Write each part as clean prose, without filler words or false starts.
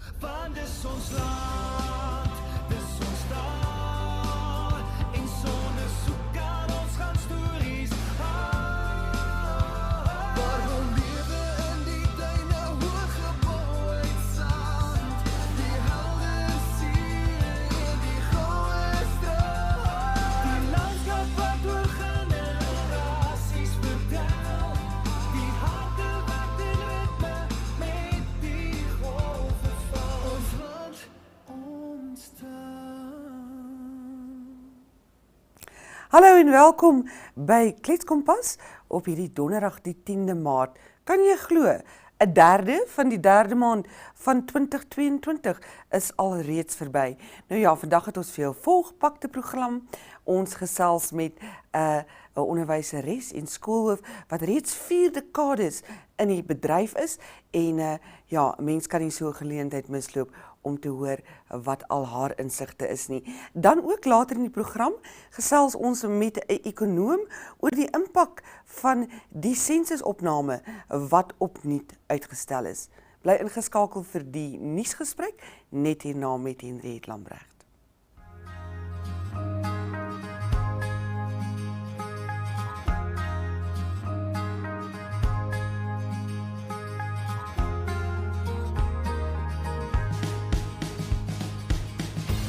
Want dis ons land, dis ons taal, en sonder soek aan ons gaan stories waar we lewe in die duine hoog gebou uit sand, die helder see en die goue straat, die landskap wat oor generasies vertel, die harte wat in ritme met die golwe val, ons land, ons taal. Hallo en welkom by Kletskompas op hierdie donderdag die 10de Maart. Kan jy glo, 'n derde van die derde maand van 2022 is alreeds verby. Nou ja, vandag het ons vir jou volgepakte program. Ons gesels met 'n onderwyseres en skoolhoof wat reeds 4 dekades in die bedryf is en ja, 'n mens kan nie so 'n geleentheid misloop om te hoor wat al haar insigte is nie. Dan ook later in die program gesels ons met 'n ekonoom oor die impak van die sensusopname wat opnuut uitgestel is. Bly ingeskakel vir die nuusgesprek net hierna met Henriette Lamprecht.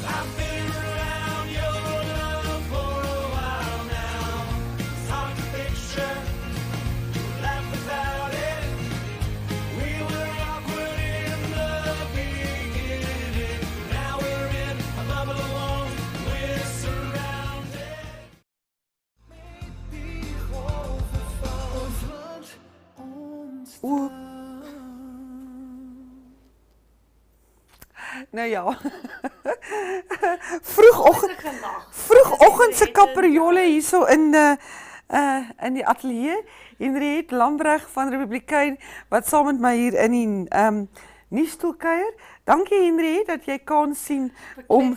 I've been around your love for a while now. It's hard to picture, laugh about it. We were awkward in the beginning. Now we're in a bubble alone. We're surrounded. Met die golwe van ons land, ons O. Nou ja, vroegoggend se kapperjolle hierso in die ateljee. Henriette Lamprecht van Republikein wat saam met my hier in die nuusstoel kuier. Dankie Henriette dat jy kan sien om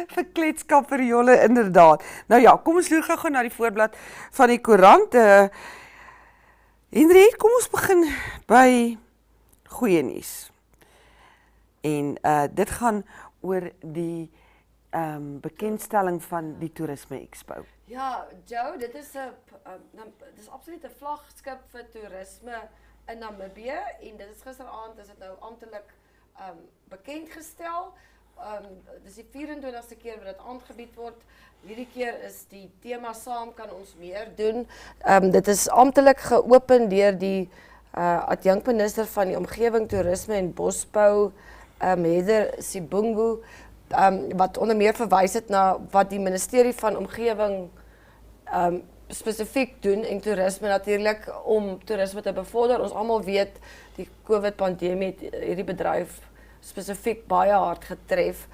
vir kletskapperjolle inderdaad. Nou ja, kom ons loer gou na die voorblad van die koerant. Henriette, kom ons begin by goeie nuus. En dit gaan oor die bekendstelling van die Toerisme Expo. Ja, Jo, dit is absoluut 'n vlaggenskap vir toerisme in Namibië en dit is gisteraand is dit nou amptelik bekendgestel. Dis die 24ste keer wat dit aangebied word. Hierdie keer is die tema saam kan ons meer doen. Dit is amptelik geopen deur die adjunkminister van die omgewing, toerisme en bosbou, Sibungu, wat onder meer verwys het na wat die ministerie van omgewing spesifiek doen en toerisme natuurlik om toerisme te bevorder. Ons almal weet die COVID-pandemie het hierdie bedryf spesifiek baie hard getref.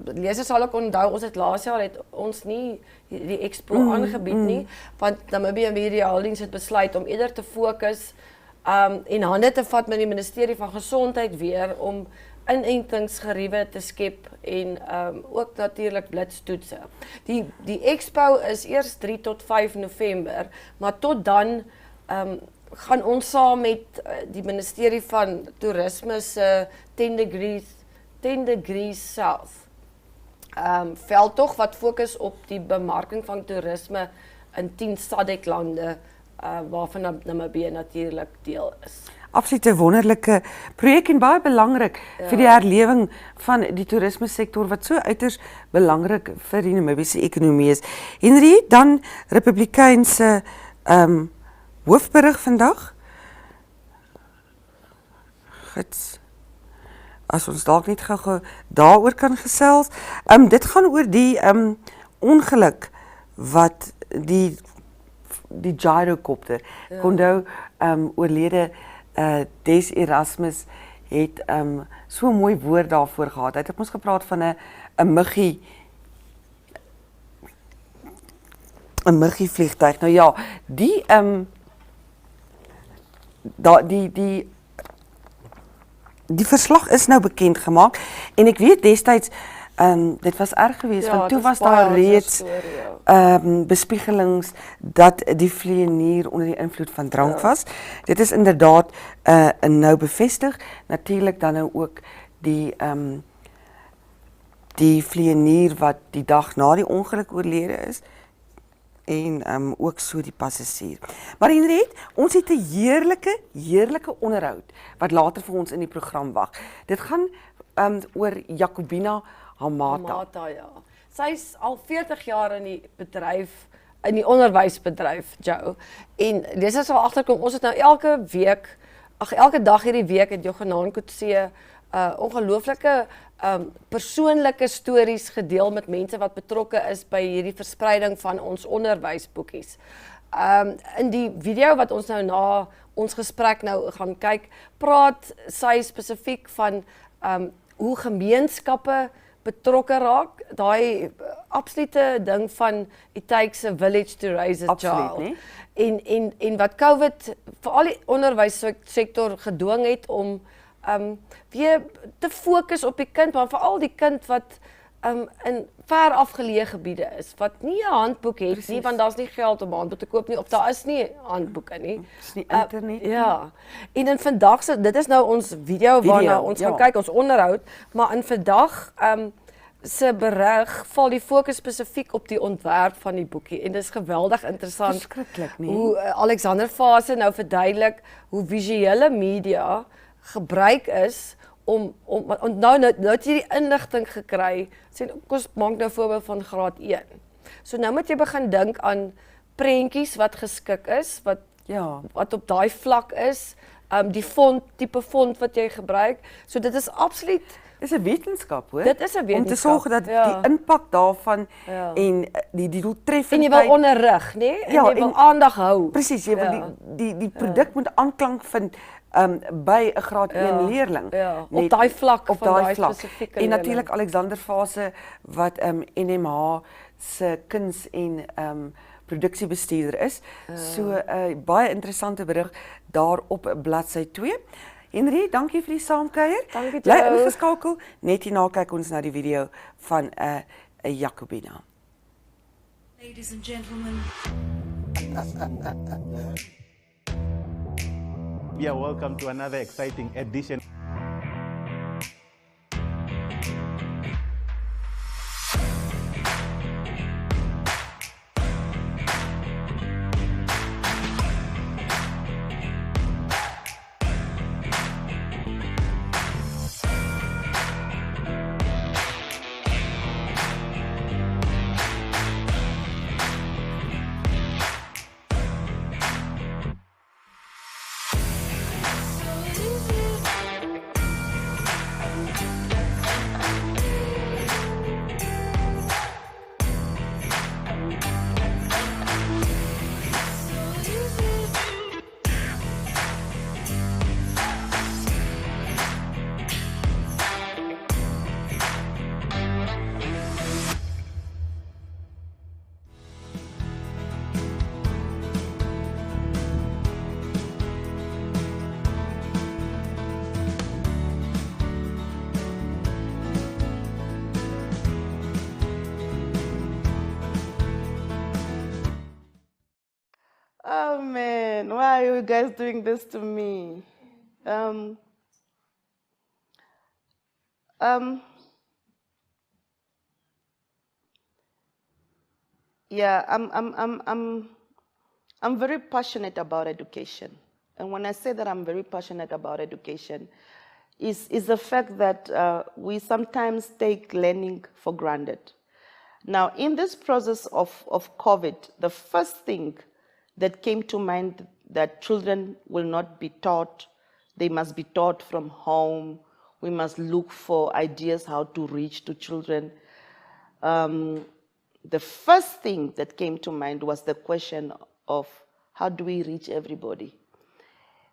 Lesers sal ook onthou, ons het laas jaar het ons nie die expo aangebied nie, want Namibia Media Holdings het besluit om eerder te fokus en hande te vat met die ministerie van Gesondheid weer om inentingsgeriewe te skep en ook natuurlik blitstoetse. Die expo is eers 3 tot 5 November, maar tot dan gaan ons saam met die ministerie van Toerisme se 10 degrees South veldtog wat fokus op die bemarking van toerisme in 10 SADC-lande waarvan Namibië natuurlik deel is. Absoluut 'n wonderlike projek en baie belangrik vir die herlewing van die toerisme sektor wat so uiters belangrik vir die Namibiese ekonomie is. Henriette, dan Republikein se hoofberig vandag. Goed. As ons dalk net gou daaroor kan gesels. Dit gaan oor die ongeluk wat die gyrocopter. Onthou oorlede Des Erasmus het so 'n mooi woord daarvoor gehad. Hy het ons gepraat van 'n muggie vliegtuig. Nou ja, die verslag is nou bekend gemaak en ek weet destyds Dit was erg geweest, want dit toe is was baie daar hartseer reeds storie, ja. bespiegelings dat die vleienier onder die invloed van drank was. Dit is inderdaad nou bevestig. Natuurlik dan nou ook die vleienier wat die dag na die ongeluk oorlede is. En ook so die passasier. Maar Henriette, ons het 'n heerlike onderhoud wat later vir ons in die program wag. Dit gaan oor Jacobina Hamata. Hamata, ja. Sy's al 40 jaar in die bedryf, in die onderwysbedryf, Jo. En dis sal agterkom, ons het nou elke dag hierdie week het Yochanaan Coetzee ongelooflike persoonlike stories gedeel met mense wat betrokke is by hierdie verspreiding van ons onderwysboekies. In die video wat ons nou na ons gesprek nou gaan kyk, praat sy spesifiek van hoe gemeenskappe betrokke raak, daai absolute ding van it takes a village to raise a child. En wat COVID veral die onderwyssektor gedwing het om weer te fokus op die kind, maar veral die kind wat in ver afgeleë gebiede is, wat nie 'n handboek het nie, want daar's nie geld om 'n handboek te koop nie, of daar is nie handboeke nie. Dis nie internet nie. Ja. En in vandag se, dit is nou ons video waarna ons gaan kyk, ons onderhoud, maar in vandag se berig val die fokus spesifiek op die ontwerp van die boekie en dit is geweldig interessant. Verskriklik, nie? Hoe Alexander Fase nou verduidelik hoe visuele media gebruik is om nou het jy die inligting gekry. Sê kom ons maak nou 'n voorbeeld van graad 1. So nou moet jy begin dink aan prentjies wat geskik is, wat op daai vlak is, die tipe font wat jy gebruik. So dit is absoluut Dis 'n wetenskap, hoor. Dit is 'n wetenskap. Om te sorg dat die impak daarvan en die doeltreffendheid. En jy wil onderrig, nê? En jy wil aandag hou. Presies, jy wil die produk moet aanklank vind by 'n graad 1 leerling. Op daai vlak op van daai vlak. spesifieke En natuurlik Alexander Fase wat NMH se kuns en produksiebestuurder is. So baie interessante berig daar op bladsy 2. Henriette, dankie vir die saamkuier. Dankie, Bly Jo. ingeskakel. Net hierna kyk ons na die video van 'n Jacobina. Ladies and gentlemen. Yeah, welcome to another exciting edition. Oh man, why are you guys doing this to me? Yeah, I'm very passionate about education. And when I say that I'm very passionate about education, is the fact that we sometimes take learning for granted. Now, in this process of COVID, the first thing that came to mind that children will not be taught, they must be taught from home. We must look for ideas how to reach to children. The first thing that came to mind was the question of how do we reach everybody?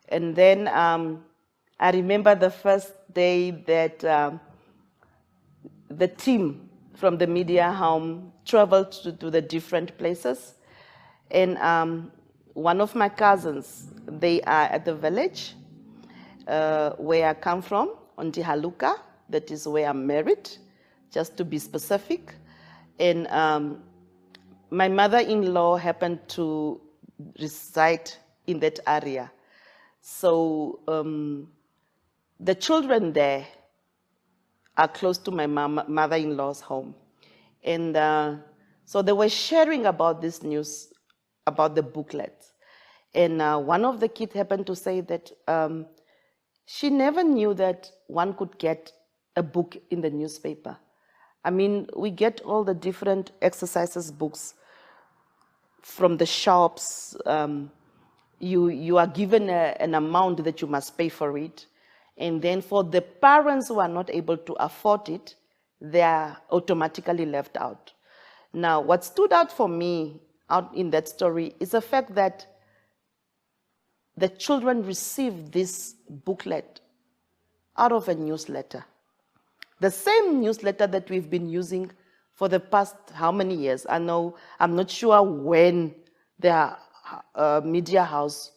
And then I remember the first day that the team from the media home traveled to the different places. And one of my cousins, they are at the village where I come from, on Tihaluka, that is where I'm married, just to be specific. And my mother-in-law happened to reside in that area. So the children there are close to my mother-in-law's home. And so they were sharing about this news, about the booklet. And one of the kids happened to say that she never knew that one could get a book in the newspaper. I mean, we get all the different exercises books from the shops. You are given an amount that you must pay for it. And then for the parents who are not able to afford it, they are automatically left out. Now, what stood out for me out in that story is the fact that the children received this booklet out of a newsletter. The same newsletter that we've been using for the past how many years? I'm not sure when the media house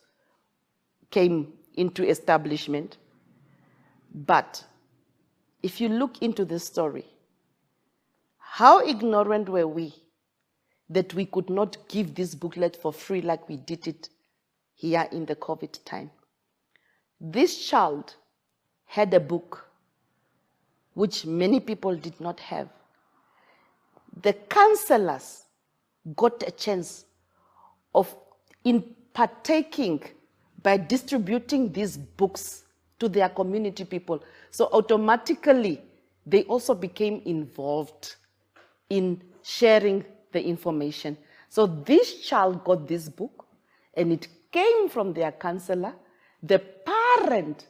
came into establishment, but if you look into this story, how ignorant were we that we could not give this booklet for free like we did it here in the COVID time? This child had a book which many people did not have. The counselors got a chance of partaking by distributing these books to their community people. So automatically, they also became involved in sharing the information. So this child got this book, and it came from their counselor. The parent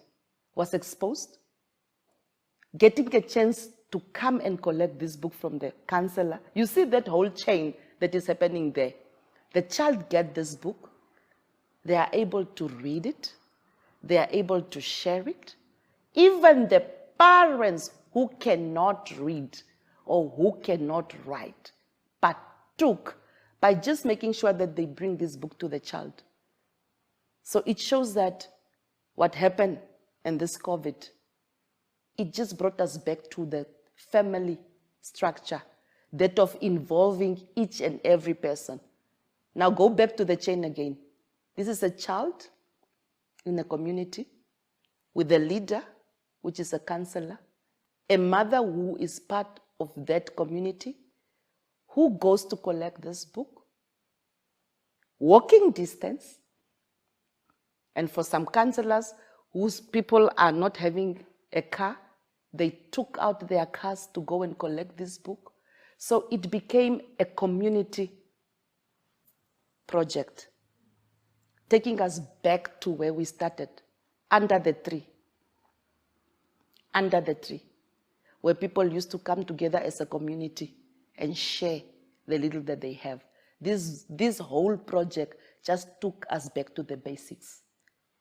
was exposed, getting a chance to come and collect this book from the counselor. You see that whole chain that is happening there. The child gets this book. They are able to read it. They are able to share it. Even the parents who cannot read or who cannot write partook by just making sure that they bring this book to the child. So it shows that what happened in this COVID, it just brought us back to the family structure, that of involving each and every person. Now go back to the chain again. This is a child in a community with a leader, which is a counselor, a mother who is part of that community, who goes to collect this book, walking distance, and for some counselors whose people are not having a car, they took out their cars to go and collect this book. So it became a community project, taking us back to where we started, under the tree, where people used to come together as a community and share the little that they have. This whole project just took us back to the basics,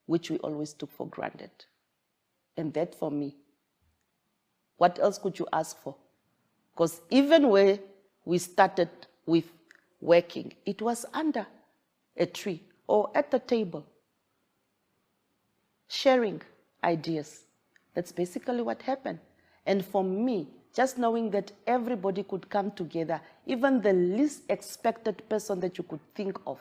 which we always took for granted. And that, for me, what else could you ask for? Because even where we started with working, it was under a tree or at the table, sharing ideas. That's basically what happened. And for me, just knowing that everybody could come together, even the least expected person that you could think of,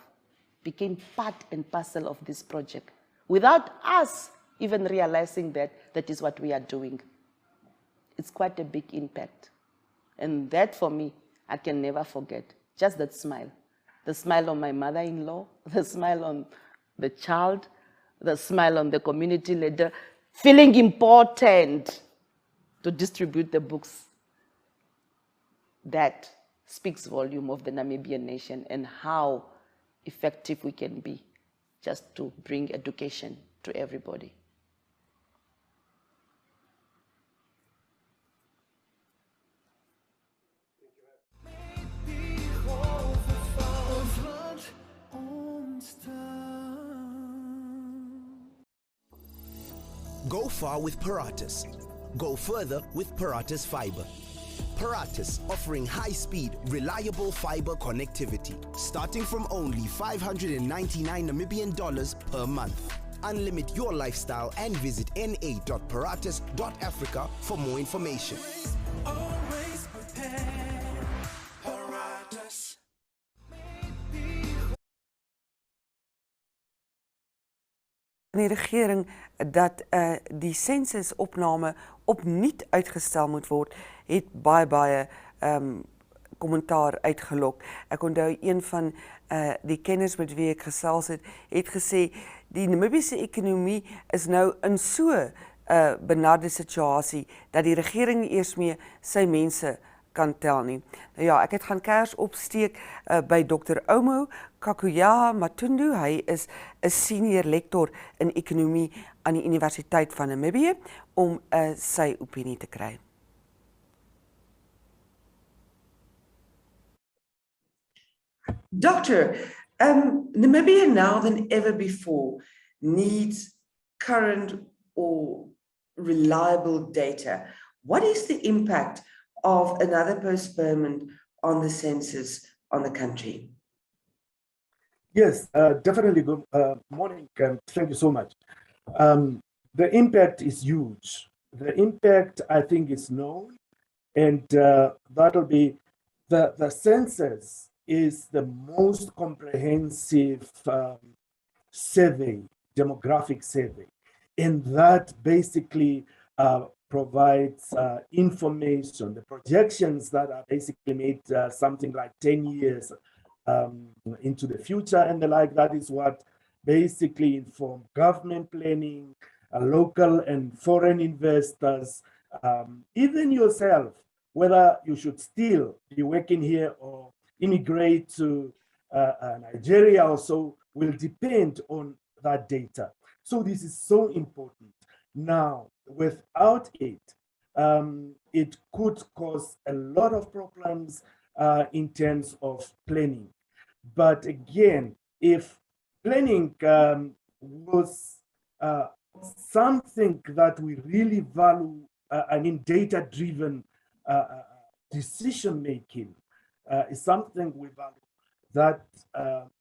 became part and parcel of this project, without us even realizing that that is what we are doing. It's quite a big impact. And that, for me, I can never forget. Just that smile. The smile on my mother-in-law, the smile on the child, the smile on the community leader, feeling important to distribute the books. That speaks volume of the Namibian nation and how effective we can be just to bring education to everybody. Go far with Paratus. Go further with Paratus Fiber. Paratus offering high-speed, reliable fiber connectivity, starting from only 599 Namibian dollars per month. Unlimit your lifestyle and visit na.paratus.africa for more information. Always van die regering dat die sensusopname opnuut uitgestel moet word, het baie kommentaar uitgelok. Ek onthou een van die kenners met wie ek gesels het gesê die Namibiese ekonomie is nou in so 'n benarde situasie dat die regering nie eers meer sy mense kan tel nie. Nou ja, ek het gaan kers opsteek by Dr. Omo Kakuya Matundu. Hy is 'n senior lektor in ekonomie aan die Universiteit van Namibië om sy opinie te kry. Doctor, Namibia now than ever before needs current or reliable data. What is the impact of another postponement on the census on the country? Yes, definitely. Good morning, and thank you so much. The impact is huge. The impact, I think, is known, and that'll be the census is the most comprehensive survey, demographic survey, and that basically provides information, the projections that are basically made something like 10 years into the future and the like. That is what basically inform government planning, local and foreign investors, even yourself, whether you should still be working here or immigrate to Nigeria or so, will depend on that data. So this is so important. Now, without it, it could cause a lot of problems in terms of planning. But again, if planning was something that we really value, data-driven decision-making is something we value. That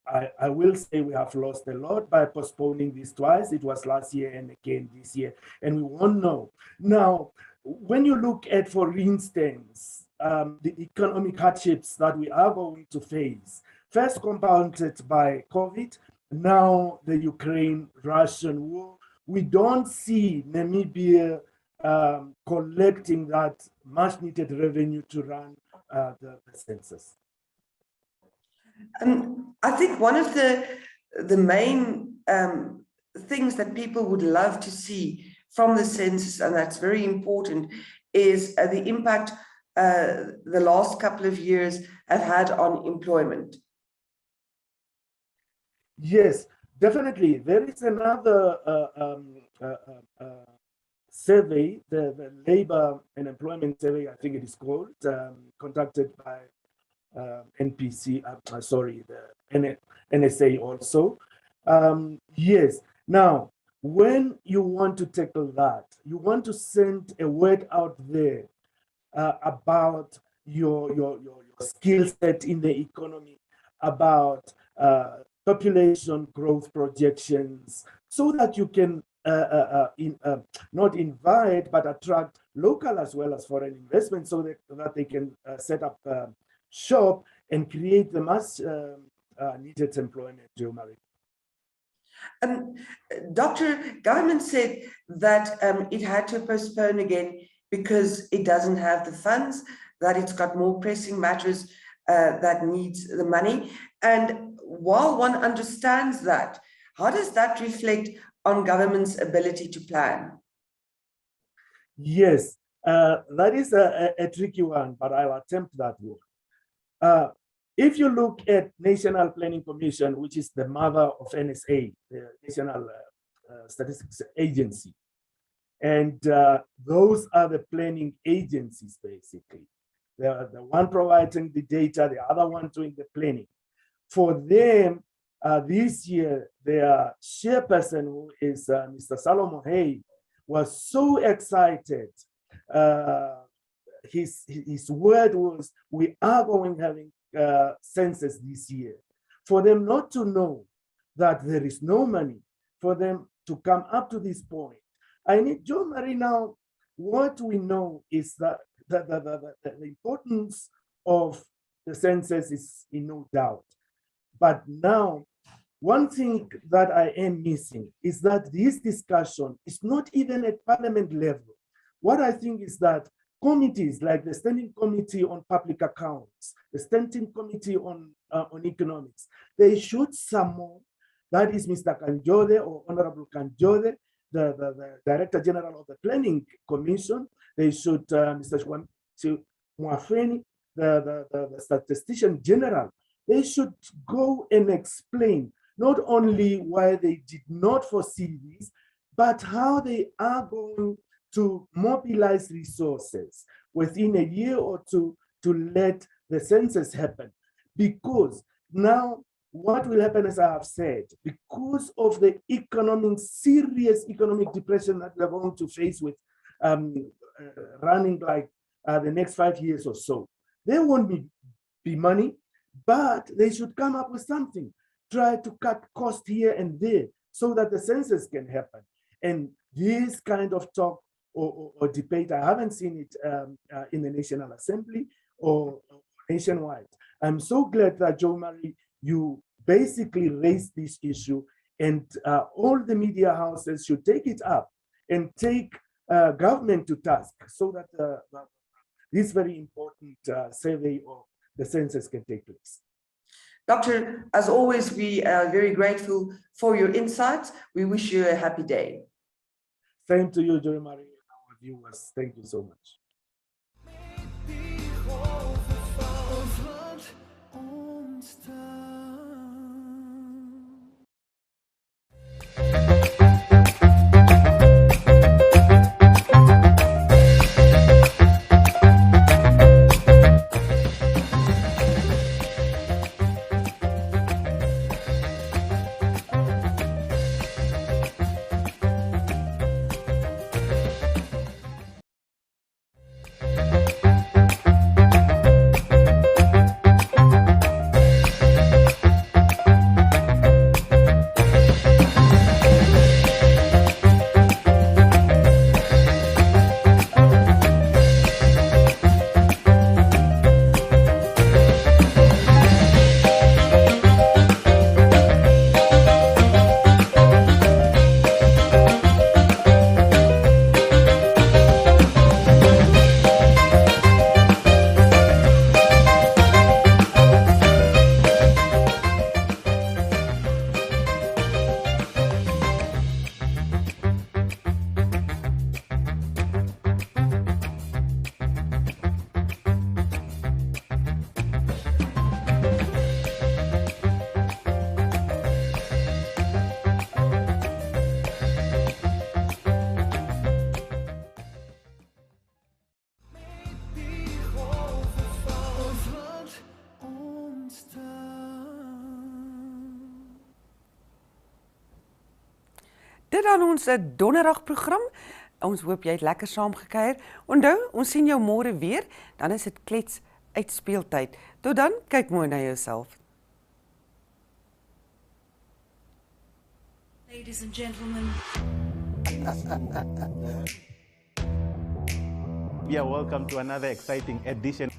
I will say we have lost a lot by postponing this twice. It was last year and again this year, and we won't know. Now, when you look at, for instance, the economic hardships that we are going to face, first compounded by COVID, now the Ukraine-Russian war, we don't see Namibia collecting that much-needed revenue to run the census. I think one of the main things that people would love to see from the census, and that's very important, is the impact the last couple of years have had on employment. Yes, definitely. There is another survey, the Labor and Employment Survey, I think it is called, conducted by NPC, the NSA also. Yes. Now, when you want to tackle that, you want to send a word out there about your skill set in the economy, about population growth projections, so that you can not invite but attract local as well as foreign investment, so that they can set up shop and create the much needed employment, Jo-Mare. Dr. Government said that it had to postpone again because it doesn't have the funds, that it's got more pressing matters that needs the money. And while one understands that, how does that reflect on government's ability to plan? Yes, that is a tricky one, but I'll attempt that one. If you look at National Planning Commission, which is the mother of NSA, the National Statistics Agency, and those are the planning agencies, basically. They are the one providing the data, the other one doing the planning. For them, this year, their chairperson, who is Mr. Solomon Hay, was so excited. His word was, we are going having census this year. For them not to know that there is no money, for them to come up to this point. I need Jo-Mare now. What we know is that the importance of the census is in no doubt. But now One thing that I am missing is that this discussion is not even at parliament level. What I think is that committees like the Standing Committee on Public Accounts, the Standing Committee on Economics, they should summon, that is Mr. Kanjode or Honorable Kanjode, the Director General of the Planning Commission. They should, Mr. Mwafeni, the Statistician General, they should go and explain not only why they did not foresee this, but how they are going to mobilize resources within a year or two to let the census happen. Because now what will happen, as I have said, because of the serious economic depression that we're going to face with running like the next 5 years or so, there won't be money, but they should come up with something. Try to cut costs here and there so that the census can happen. And this kind of talk or debate, I haven't seen it in the National Assembly or nationwide. I'm so glad that Jo-Mare, you basically raised this issue, and all the media houses should take it up and take government to task so that this very important survey of the census can take place. Doctor, as always, we are very grateful for your insights. We wish you a happy day. Same to you, Jo-Mare, and our viewers. Thank you so much. Dit dan ons donderdagprogram. Ons hoop jy het lekker saamgekuier. Onthou, ons sien jou môre weer, dan is dit klets uitspeeltyd. Tot dan, kyk mooi na jouself. Ladies and gentlemen. Yeah, welcome to another exciting edition.